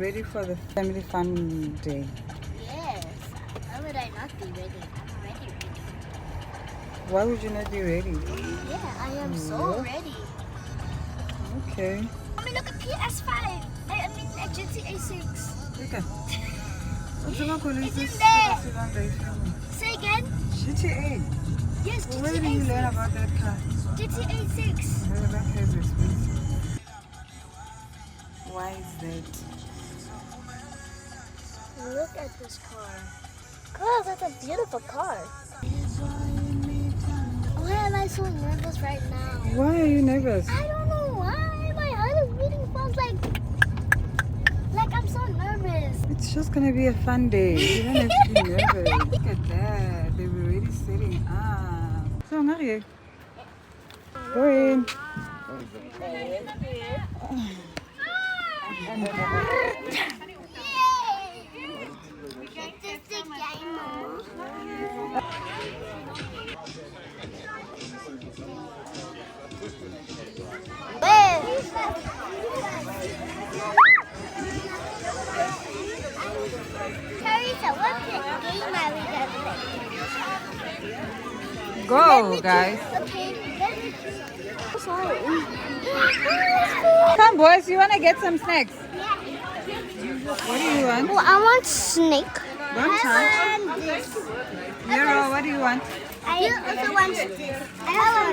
ready for the family fun day. Yes. Why would I not be ready? I'm ready. Why would you not be ready? Yeah, I am so ready. Okay. I mean, look at PS5. I mean, at GTA 6. Okay. It's in there. Say again? GTA. Yes, GTA Where did you 6. learn about that car? GTA 6. That car is expensive. Why is that? Look at this car. God, that's a beautiful car. Why am I so nervous right now? Why are you nervous? I don't know why. My heart is beating fast like I'm so nervous. It's just gonna be a fun day. You don't have to be nervous. Look at that. They were already setting up. So, Marie. Go in. Teresa, what's the game are we gonna play? Go, guys. Okay, let me sorry. Come, boys. You wanna get some snacks? What do you want? Well, I want snake. Don't touch. this. Nero, what do you want? I also want this.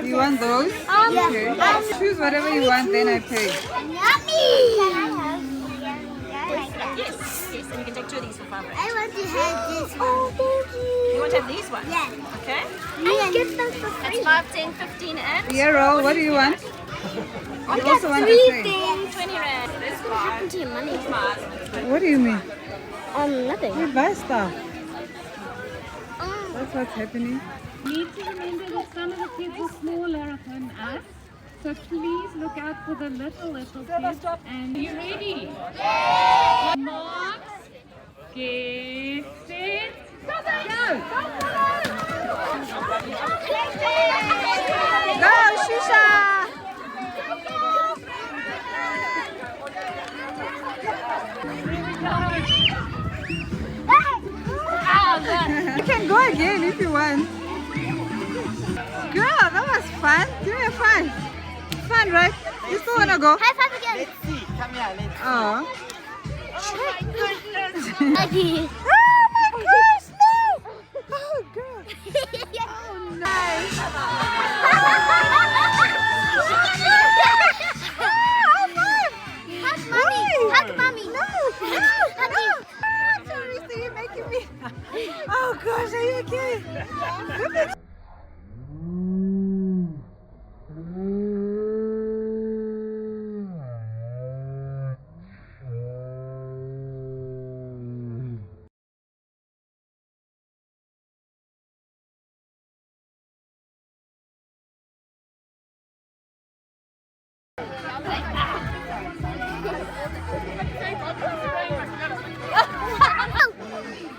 You want those? Okay. Choose whatever you want, then I pay. Yummy! Yes, yes, and you can take 2 of these for $5. I want to have this one. Oh, thank you. You want to have these ones? Yes. Okay. I get them for free. That's 5, 10, 15 and Nero, what do you want? You also want the same. 20 rand. This What happened to your money? What do you mean? Nothing. We buy stuff. That's what's happening. Need to remember that some of the kids are smaller than us. So please look out for the little kids. And are you ready? Marks, get set, go! Go, Shusha! You can go again if you want. Girl, that was fun. Give me a fun. Fun, right? You still wanna go? High five again. Oh. Maggie. Oh my gosh, no! Oh, girl. Oh, nice. Hug mommy. Hug mommy. No. Teresa, you're making me. Oh gosh, are you okay?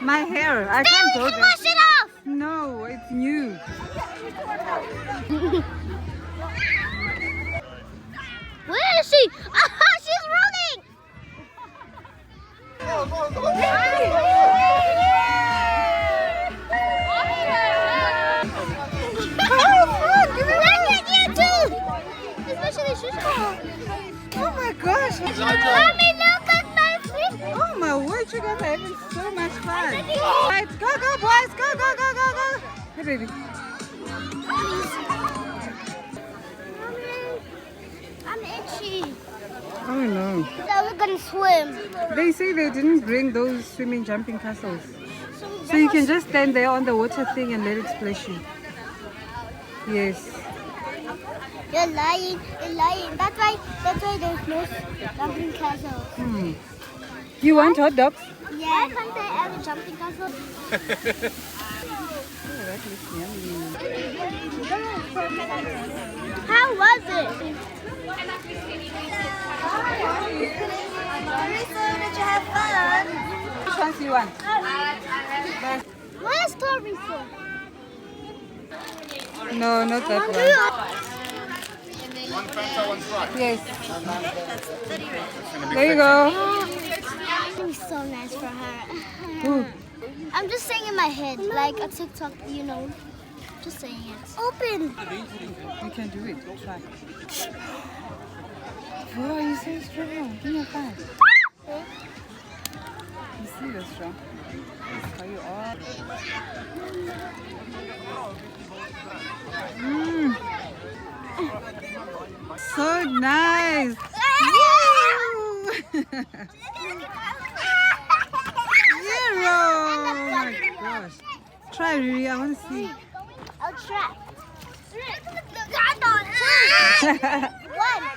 My hair, I can't go there. Wash it off. No, it's new. Where is she? Oh, she's running. Oh my gosh. Mommy, look at my feet. Oh my word, you guys are having so much fun. Right, go, go, boys. Go, go, go, go, go. Hey, baby. I'm itchy. Oh no. So we're gonna swim. They say they didn't bring those swimming jumping castles. So you can just stand there on the water thing and let it splash you. Yes. You're lying. You're lying. That's why there's no jumping castle. You want hot dogs? Yeah. Why can't they have a jumping castle? Oh, that looks yummy. How was it? Did you have fun? Which ones do you want? What is Teresa? No, not that one. One Fanta, one Sprite. Yes. There you go. so nice for her. Ooh. I'm just saying in my head, like a TikTok, you know. Just saying it. Open. You can do it. Try. Wow, you're so strong. Give me a five. You see you're strong. That's how you are. So nice. Woo! Zero. Oh my gosh. Try, Riri. I want to see. I'll try. 1.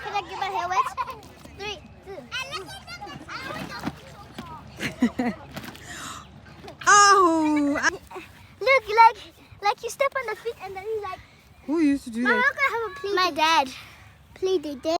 Can I get my hair wet? 3, 2. Oh! Look, like you step on the feet and then you like. Who used to do Mama, that? look, I have a play. My dad. Play date.